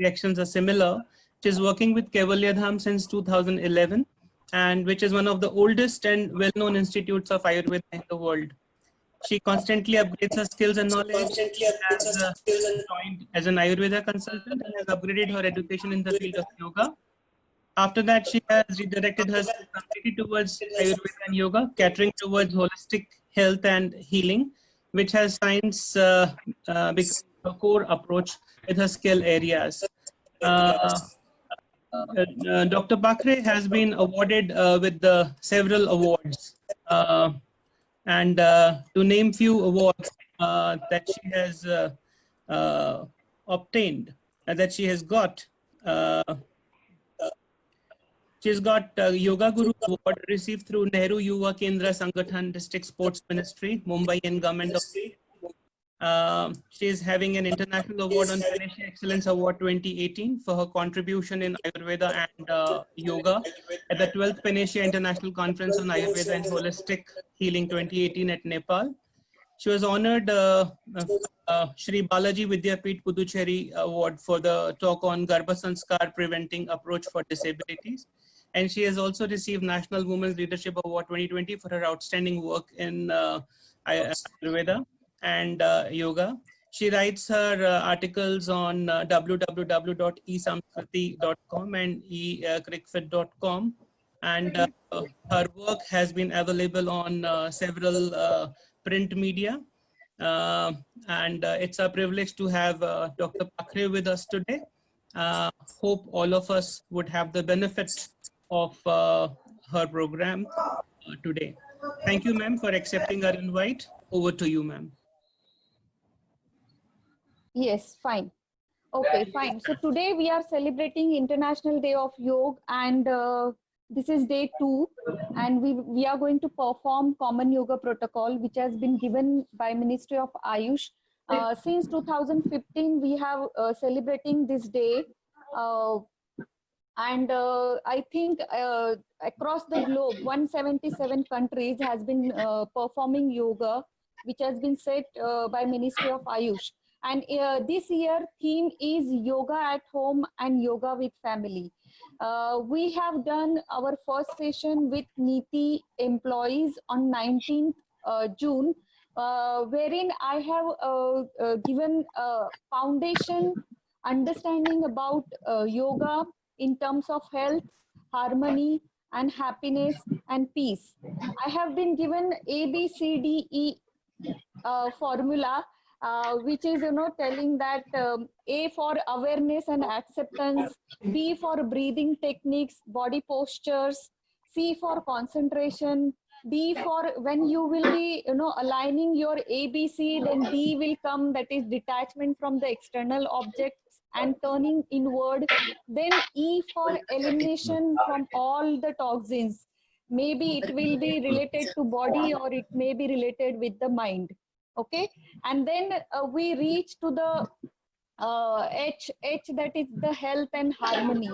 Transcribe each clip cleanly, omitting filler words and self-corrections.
reactions are similar. She is working with Kaivalyadham since 2011, and which is one of the oldest and well-known institutes of Ayurveda in the world. She constantly upgrades her skills and knowledge. She has joined as an Ayurveda consultant and has upgraded her education in the field of yoga. After that, she has redirected herself completely towards Ayurveda and yoga, catering towards holistic health and healing, which has science become a core approach with her skill areas. Dr. Bakre has been awarded with several awards. And to name few awards that she has obtained, that she has got. She's got Yoga Guru Award received through Nehru Yuva Kendra Sangathan District Sports Ministry, Mumbai and Government of she is having an International Award on Financial Excellence Award 2018 for her contribution in Ayurveda and Yoga at the 12th Panacea International Conference on Ayurveda and Holistic Healing 2018 at Nepal. She was honored Shri Balaji Vidyapeeth Puducherry Award for the talk on Garbha Sanskar Preventing Approach for Disabilities. And she has also received National Women's Leadership Award 2020 for her outstanding work in Ayurveda and yoga. She writes her articles on www.esamskriti.com and ecrickfit.com, and her work has been available on several print media. And it's a privilege to have Dr. Bakre with us today. Hope all of us would have the benefit of her program today. Thank you, ma'am, for accepting our invite. Over to you, ma'am. Yes, fine. Okay, fine. So today we are celebrating International Day of Yoga, and this is day 2, and we are going to perform Common Yoga Protocol, which has been given by Ministry of Ayush. Since 2015, we have celebrating this day, and I think across the globe, 177 countries has been performing yoga, which has been set by Ministry of Ayush. And this year theme is yoga at home and yoga with family. We have done our first session with NITI employees on 19th June, wherein I have given foundation understanding about yoga in terms of health, harmony, and happiness and peace. I have been given ABCDE formula, which is telling that A for awareness and acceptance, B for breathing techniques, body postures, C for concentration, D for when you will be aligning your ABC, then D will come, that is detachment from the external objects and turning inward. Then E for elimination from all the toxins. Maybe it will be related to body or it may be related with the mind. Okay, and then we reach to the H, that is the health and harmony,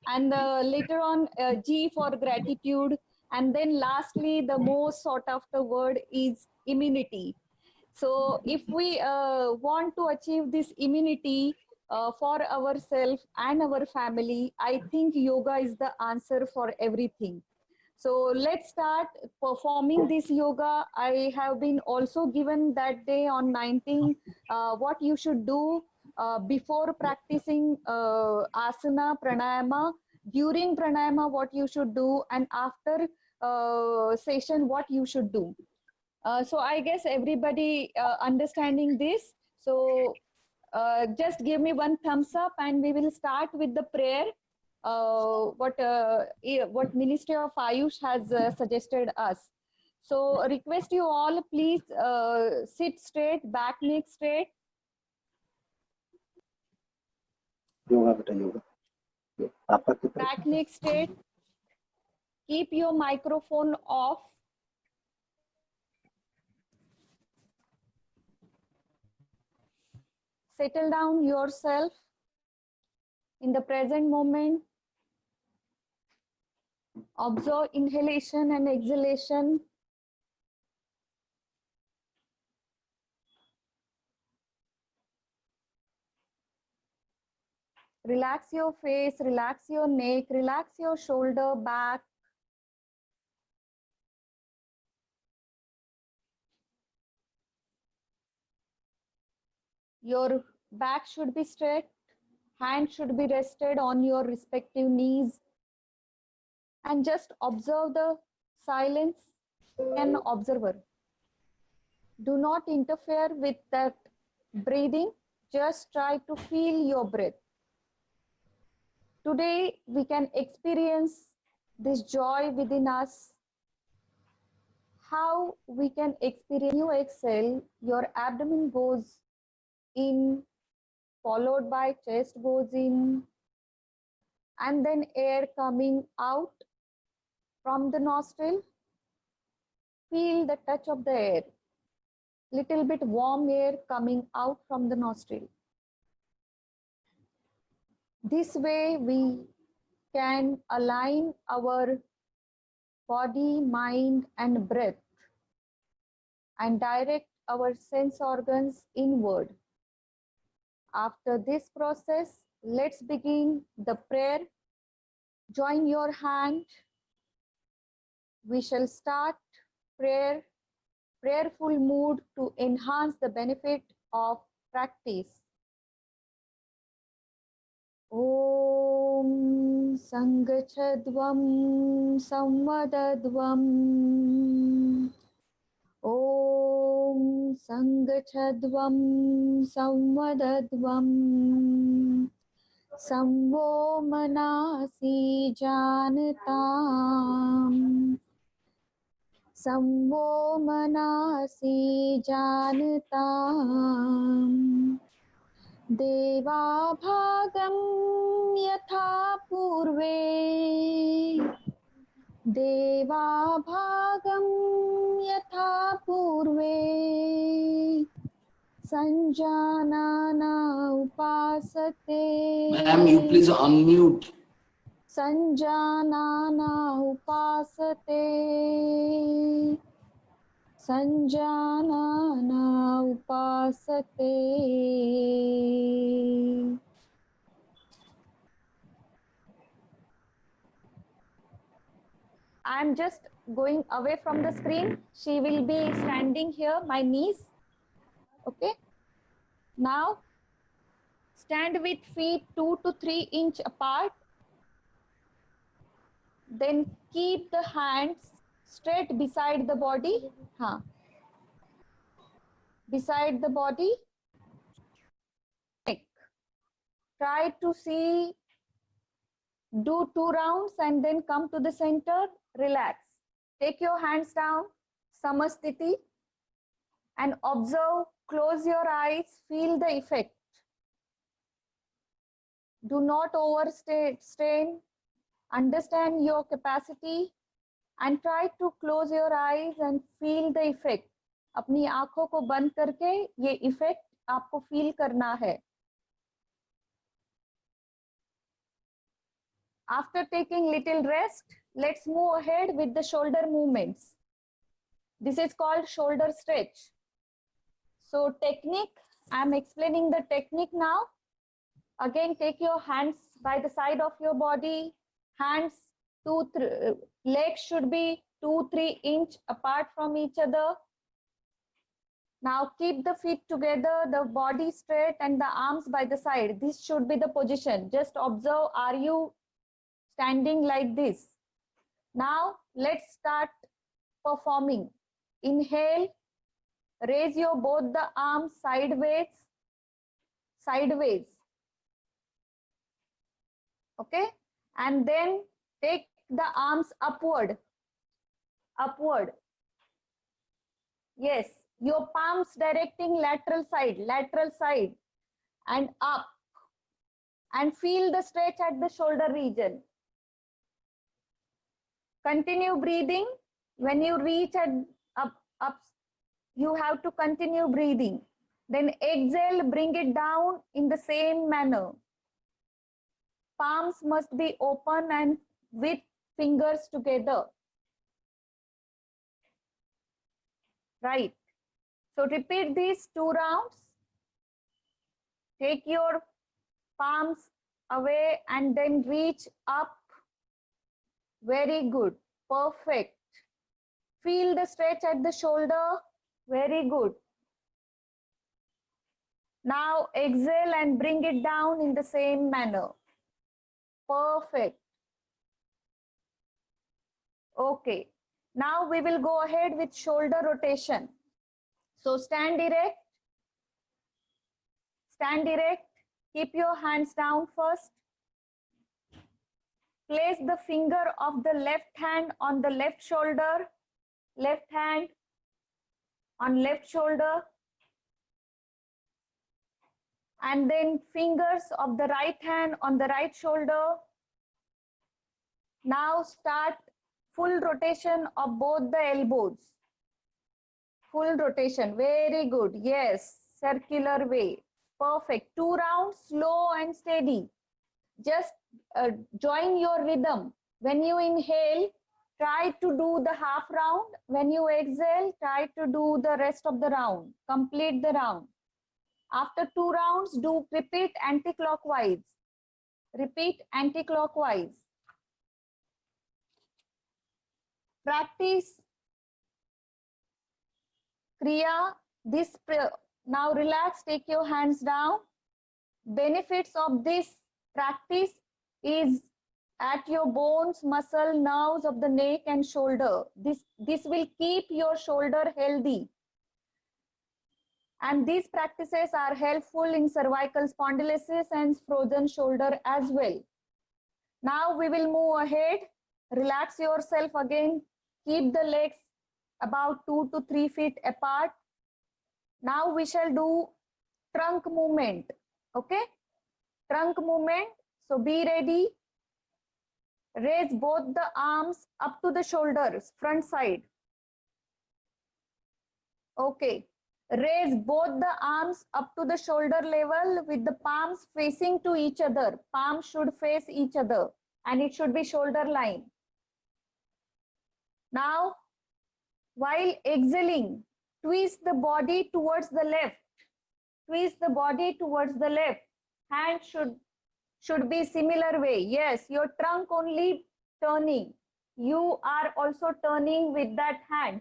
and later on G for gratitude, and then lastly the most sought after word is immunity. So if we want to achieve this immunity for ourselves and our family, I think yoga is the answer for everything. So let's start performing this yoga. I have been also given that day on 19 what you should do before practicing asana, pranayama, during pranayama what you should do, and after session what you should do. So I guess everybody understanding this. So just give me one thumbs up and we will start with the prayer. What Ministry of Ayush has suggested us. So request you all, please sit straight, back neck straight. Yoga, beta yoga. Back neck straight. Keep your microphone off. Settle down yourself in the present moment. Observe inhalation and exhalation. Relax your face, relax your neck, relax your shoulder, back. Your back should be straight, hand should be rested on your respective knees. And just observe the silence, an observer. Do not interfere with that breathing. Just try to feel your breath. Today, we can experience this joy within us. How we can experience, you exhale, your abdomen goes in, followed by chest goes in, and then air coming out from the nostril. Feel the touch of the air. Little bit warm air coming out from the nostril. This way we can align our body, mind, and breath and direct our sense organs inward. After this process, let's begin the prayer. Join your hand. We shall start prayerful mood to enhance the benefit of practice. Om Sangachadvam Samvadadvam. Om Sangachadvam Samvadadvam. Samvo Manasi Janatam. Samvo Manasi Janatam. Deva Bhagam Yatha Purve. Deva Bhagam Yatha Purve. Sanjanana Upasate. Ma'am, you please unmute. Sanjanana Upasate. Sanjanana Upasate. I'm just going away from the screen. She will be standing here, my niece. Okay. Now, stand with feet 2 to 3 inches apart. Then keep the hands straight beside the body. Beside the body. Neck. Try to see, do 2 rounds and then come to the center. Relax. Take your hands down, Samasthiti, and observe. Close your eyes, feel the effect. Do not overstrain. Understand your capacity and try to close your eyes and feel the effect. अपनी आंखों को बंद करके ये effect आपको feel करना है. After taking little rest, let's move ahead with the shoulder movements. This is called shoulder stretch. So technique, I'm explaining the technique now. Again, take your hands by the side of your body. Hands, legs should be 2-3 inches apart from each other. Now keep the feet together, the body straight and the arms by the side. This should be the position. Just observe, are you standing like this? Now let's start performing. Inhale, raise your both the arms sideways. Okay, and then take the arms upward. Yes, your palms directing lateral side and up, and feel the stretch at the shoulder region. Continue breathing. When you reach at up, you have to continue breathing. Then exhale, bring it down in the same manner. Palms must be open and with fingers together. Right. So repeat these 2 rounds. Take your palms away, and then reach up. Very good. Perfect. Feel the stretch at the shoulder. Very good. Now exhale and bring it down in the same manner. Perfect. Okay. Now we will go ahead with shoulder rotation. So stand erect. Stand erect. Keep your hands down first. Place the finger of the left hand on the left shoulder. Left hand on left shoulder. And then fingers of the right hand on the right shoulder. Now start full rotation of both the elbows. Full rotation. Very good. Yes. Circular way. Perfect. 2 rounds, slow and steady. Just join your rhythm. When you inhale, try to do the half round. When you exhale, try to do the rest of the round. Complete the round. After 2 rounds, repeat anti-clockwise. Repeat anti-clockwise. Practice Kriya. Now relax, take your hands down. Benefits of this practice is at your bones, muscle, nerves of the neck and shoulder. This will keep your shoulder healthy. And these practices are helpful in cervical spondylosis and frozen shoulder as well. Now we will move ahead. Relax yourself again. Keep the legs about 2 to 3 feet apart. Now we shall do trunk movement. Okay? Trunk movement. So be ready. Raise both the arms up to the shoulders, front side. Okay. Raise both the arms up to the shoulder level with the palms facing to each other. Palms should face each other and it should be shoulder line. Now, while exhaling, twist the body towards the left. Twist the body towards the left. Hand should be similar way. Yes, your trunk only turning. You are also turning with that hand.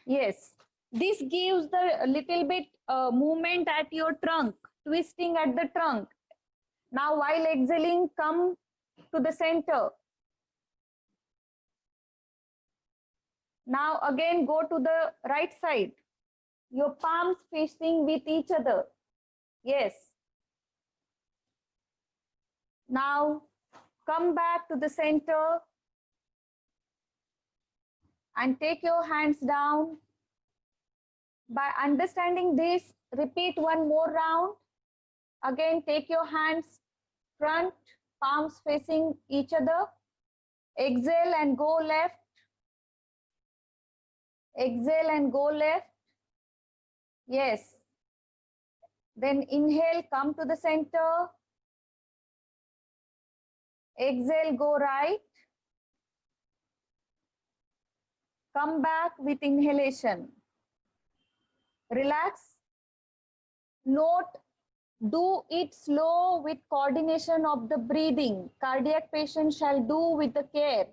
Yes, this gives the little bit movement at your trunk, twisting at the trunk. Now while exhaling, come to the center. Now again go to the right side. Your palms facing with each other. Yes. Now come back to the center and take your hands down. By understanding this, repeat one more round. Again, take your hands front, palms facing each other. Exhale and go left. Exhale and go left. Yes. Then inhale, come to the center. Exhale, go right. Come back with inhalation. Relax. Note, do it slow with coordination of the breathing. Cardiac patients shall do with the care.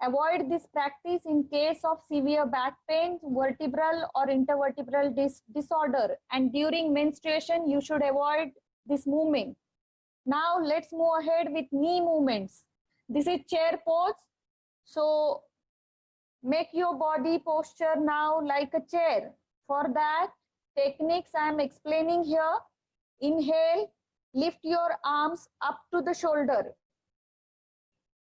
Avoid this practice in case of severe back pain, vertebral or intervertebral disorder. And during menstruation, you should avoid this movement. Now let's move ahead with knee movements. This is chair pose. So make your body posture now like a chair. For that, techniques I am explaining here. Inhale, lift your arms up to the shoulder.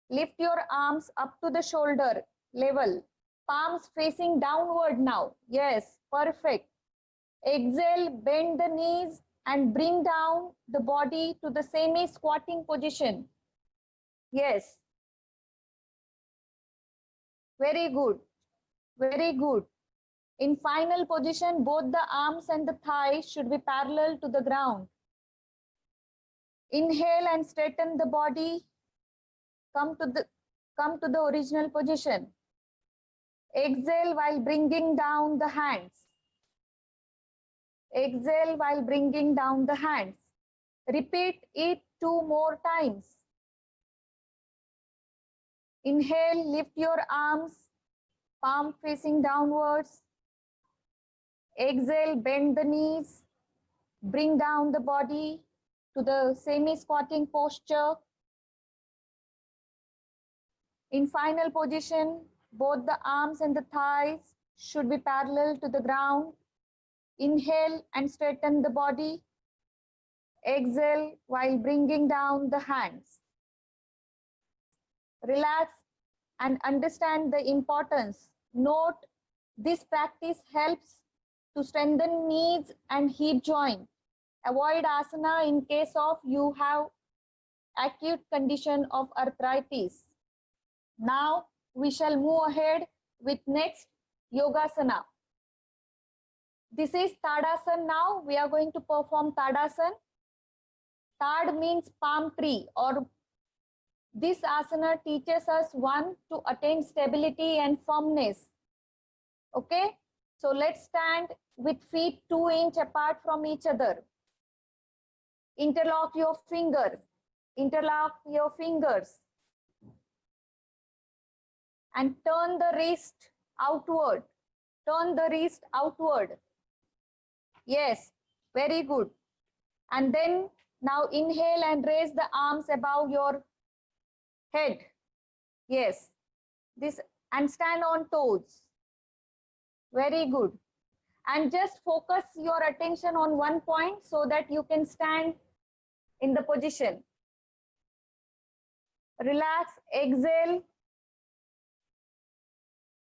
Lift your arms up to the shoulder level. Palms facing downward now. Yes, perfect. Exhale, bend the knees and bring down the body to the semi-squatting position. Yes. Very good. Very good. In final position, both the arms and the thighs should be parallel to the ground. Inhale and straighten the body. Come to the original position. Exhale while bringing down the hands. Exhale while bringing down the hands. Repeat it 2 more times. Inhale, lift your arms, palm facing downwards. Exhale, bend the knees, bring down the body to the semi-squatting posture. In final position, both the arms and the thighs should be parallel to the ground. Inhale and straighten the body. Exhale while bringing down the hands. Relax and understand the importance. Note, this practice helps to strengthen knees and hip joint. Avoid asana in case of you have acute condition of arthritis. Now we shall move ahead with next Yogasana. This is Tadasana now. We are going to perform Tadasana. Tad means palm tree, or this asana teaches us one to attain stability and firmness. Okay, so let's stand with feet 2 inches apart from each other. Interlock your fingers. And turn the wrist outward. Turn the wrist outward. Yes, very good. And then now inhale and raise the arms above your head. Yes, this, and stand on toes. Very good. And just focus your attention on one point so that you can stand in the position. Relax, exhale.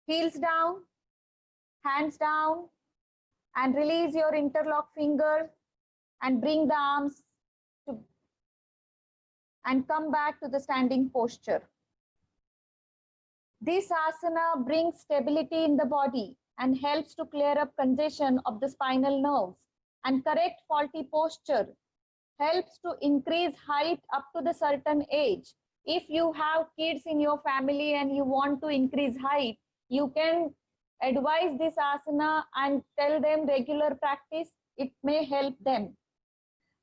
Heels down, hands down, and release your interlock fingers and bring the arms to, and come back to the standing posture. This asana brings stability in the body and helps to clear up congestion of the spinal nerves, and correct faulty posture helps to increase height up to the certain age. If you have kids in your family and you want to increase height, you can advise this asana and tell them regular practice. It may help them.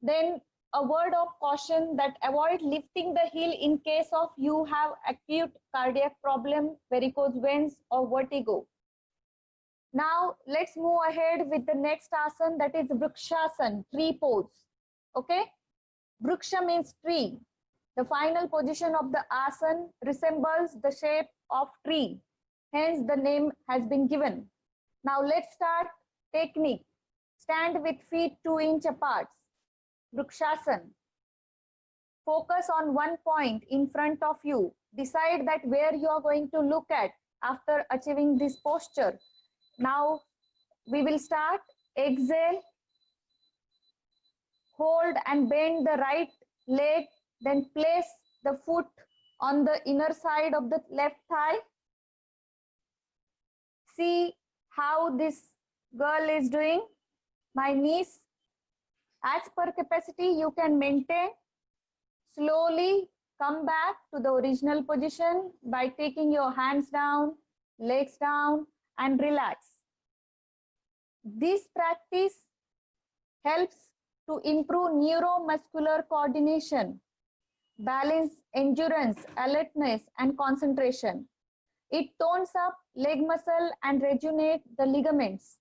Then a word of caution that avoid lifting the heel in case of you have acute cardiac problem, varicose veins or vertigo. Now let's move ahead with the next asana, that is Vrikshasana, tree pose. Okay, Vriksha means tree. The final position of the asana resembles the shape of tree. Hence the name has been given. Now let's start technique. Stand with feet 2 inches apart. Vrikshasana. Focus on one point in front of you. Decide that where you are going to look at after achieving this posture. Now we will start. Exhale. Hold and bend the right leg. Then place the foot on the inner side of the left thigh. See how this girl is doing. My niece, as per capacity, you can maintain. Slowly come back to the original position by taking your hands down, legs down, and relax. This practice helps to improve neuromuscular coordination, balance, endurance, alertness, and concentration. It tones up leg muscle and rejuvenate the ligaments.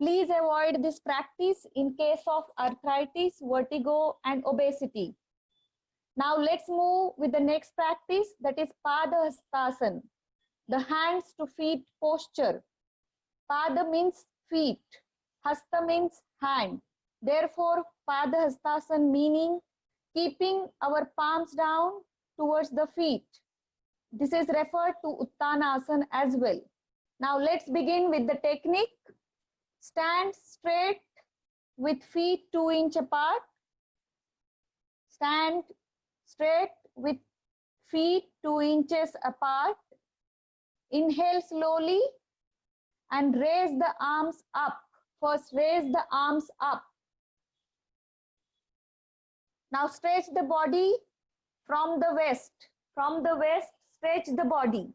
Please avoid this practice in case of arthritis, vertigo, and obesity. Now let's move with the next practice, that is Padahastasana, the hands to feet posture. Pada means feet, Hasta means hand. Therefore, Padahastasana meaning keeping our palms down towards the feet. This is referred to Uttanasana as well. Now let's begin with the technique. Stand straight with feet 2 inches apart. Stand straight with feet 2 inches apart. Inhale slowly and raise the arms up. First, raise the arms up. Now stretch the body from the waist. From the waist, stretch the body.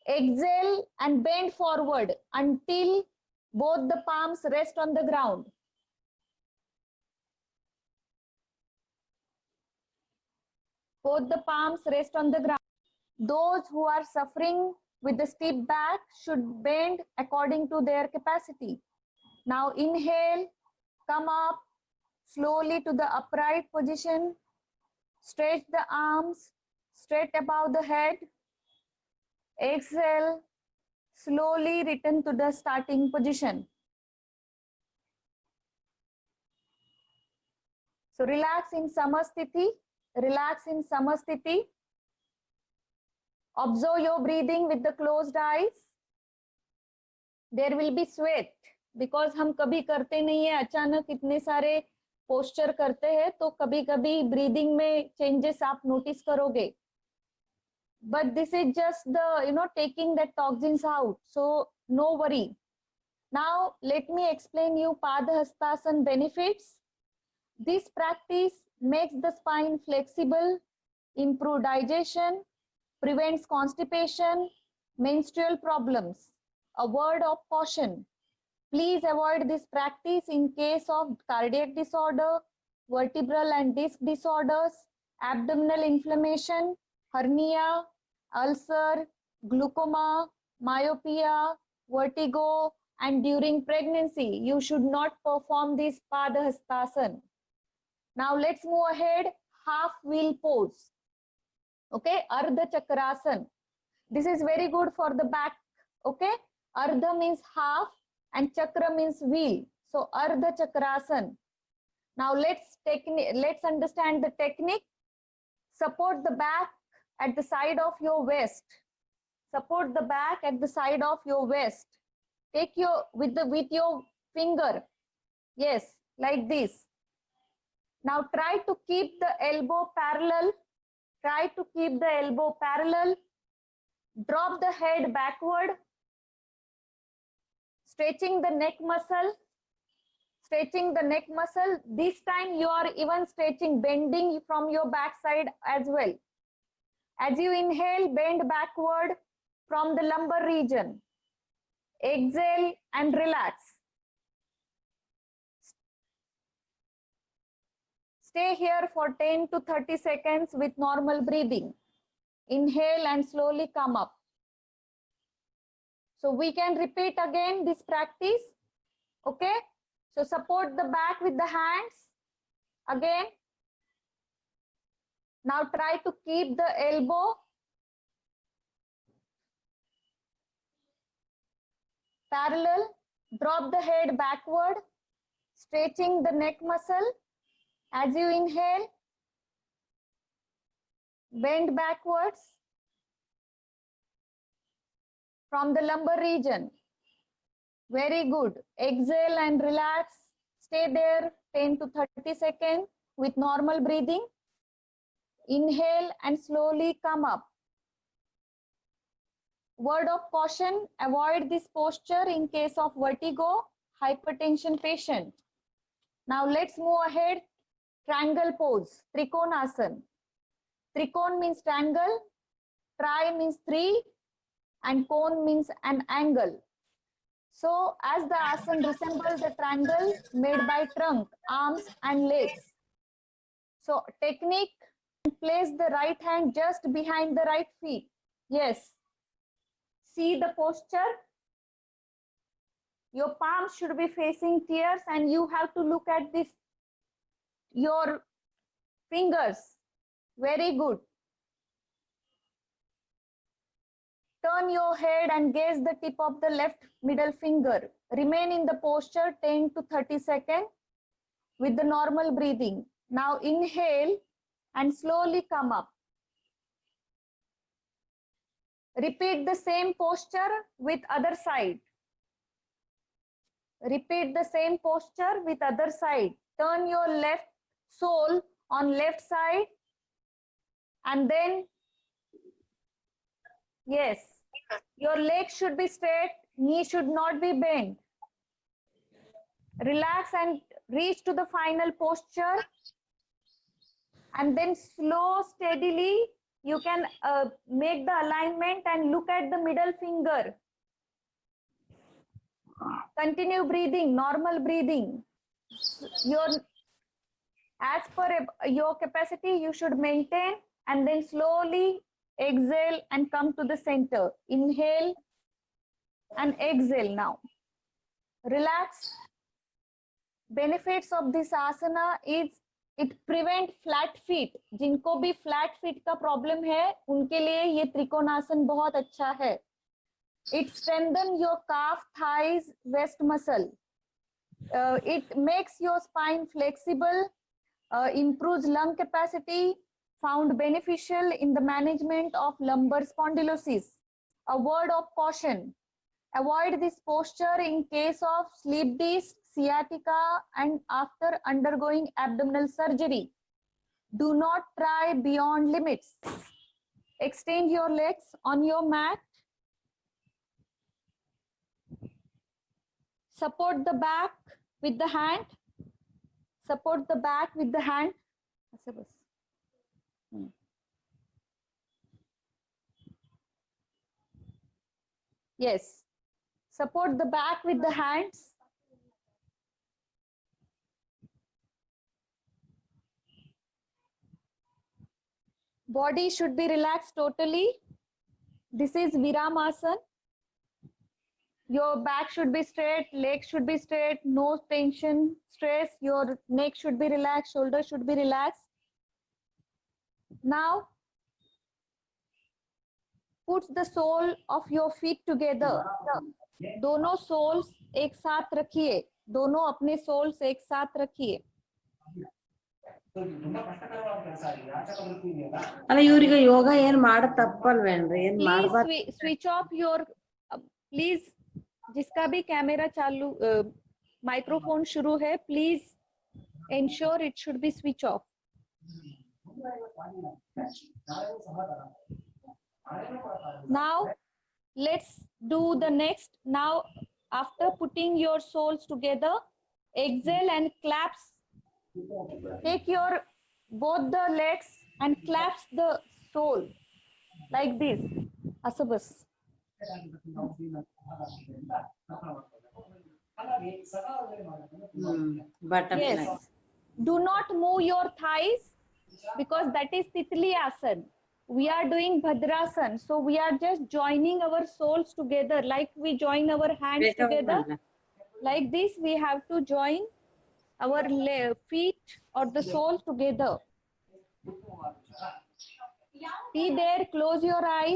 Exhale and bend forward until both the palms rest on the ground. Both the palms rest on the ground. Those who are suffering with the stiff back should bend according to their capacity. Now inhale, come up slowly to the upright position. Stretch the arms straight above the head. Exhale, slowly return to the starting position. So relax in Samasthiti. Relax in Samasthiti. Observe your breathing with the closed eyes. There will be sweat because हम कभी करते नहीं है, अचानक इतने सारे posture करते हैं तो कभी कभी ब्रीदिंग में चेंजेस आप नोटिस करोगे. But this is just the taking the toxins out, so no worry. Now let me explain you Padahastasana benefits. This practice makes the spine flexible, improve digestion, prevents constipation, menstrual problems. A word of caution: please avoid this practice in case of cardiac disorder, vertebral and disc disorders, abdominal inflammation, hernia, ulcer, glaucoma, myopia, vertigo, and during pregnancy. You should not perform this Padahastasana. Now let's move ahead. Half wheel pose. Okay, Ardha Chakrasana. This is very good for the back. Okay, Ardha means half and Chakra means wheel. So Ardha Chakrasana. Now let's understand the technique. Support the back at the side of your waist. Support the back at the side of your waist. Take your with your finger. Yes, like this. Now try to keep the elbow parallel. Try to keep the elbow parallel. Drop the head backward. Stretching the neck muscle. Stretching the neck muscle. This time you are even stretching, bending from your backside as well. As you inhale, bend backward from the lumbar region. Exhale and relax. Stay here for 10 to 30 seconds with normal breathing. Inhale and slowly come up. So we can repeat again this practice. Okay? So support the back with the hands. Again. Now try to keep the elbow parallel. Drop the head backward. Stretching the neck muscle. As you inhale, bend backwards from the lumbar region. Very good. Exhale and relax. Stay there 10 to 30 seconds with normal breathing. Inhale and slowly come up. Word of caution: avoid this posture in case of vertigo, hypertension patient. Now let's move ahead. Triangle pose, Trikonasana. Trikon means triangle, tri means three, and cone means an angle. So as the asana resembles the triangle made by trunk, arms and legs. So technique: place the right hand just behind the right feet. Yes. See the posture. Your palms should be facing tears and you have to look at this, your fingers. Very good. Turn your head and gaze the tip of the left middle finger. Remain in the posture 10 to 30 seconds with the normal breathing. Now inhale and slowly come up. Repeat the same posture with other side. Repeat the same posture with other side. Turn your left sole on left side and then, yes, your legs should be straight, knee should not be bent. Relax and reach to the final posture, and then slow, steadily you can make the alignment and look at the middle finger. Continue breathing, normal breathing. As per your capacity, you should maintain and then slowly exhale and come to the center. Inhale and exhale now. Relax. Benefits of this asana is it prevent flat feet. जिनको भी flat feet का problem है, उनके लिए ये त्रिकोणासन बहुत अच्छा है. It strengthens your calf, thighs, waist muscle. It makes your spine flexible, improves lung capacity, found beneficial in the management of lumbar spondylosis. A word of caution. Avoid this posture in case of sleep disc, sciatica, and after undergoing abdominal surgery. Do not try beyond limits. Extend your legs on your mat. Support the back with the hand. Support the back with the hand. Yes. Support the back with the hands. Body should be relaxed totally. This is Viramasana. Your back should be straight, legs should be straight, no tension, stress. Your neck should be relaxed, shoulders should be relaxed. Now, put the sole of your feet together. दोनों soles एक साथ रखिए. दोनों अपने soles एक साथ रखिए. ಅಲ್ಲ ಇವ್ರಿಗೆ ಯೋಗ ಏನ್ ಮಾಡ ತಪ್ಪಲ್ವೇನ್ರಿ ಏನ್ ಮಾಡ್ಬಾರ್ದು Please switch off your please जिसका भी कैमरा चालू माइक्रोफोन शुरू है please ensure it should be switch off. Now let's do the next. Now after putting your soles together, exhale and claps. Take your both the legs and clasp the sole like this. Asabas. butterfly. Yes. Do not move your thighs because that is Titli Asana. We are doing Bhadrasana. So we are just joining our soles together like we join our hands together. Like this, we have to join our feet or the sole together. Be there, close your eyes.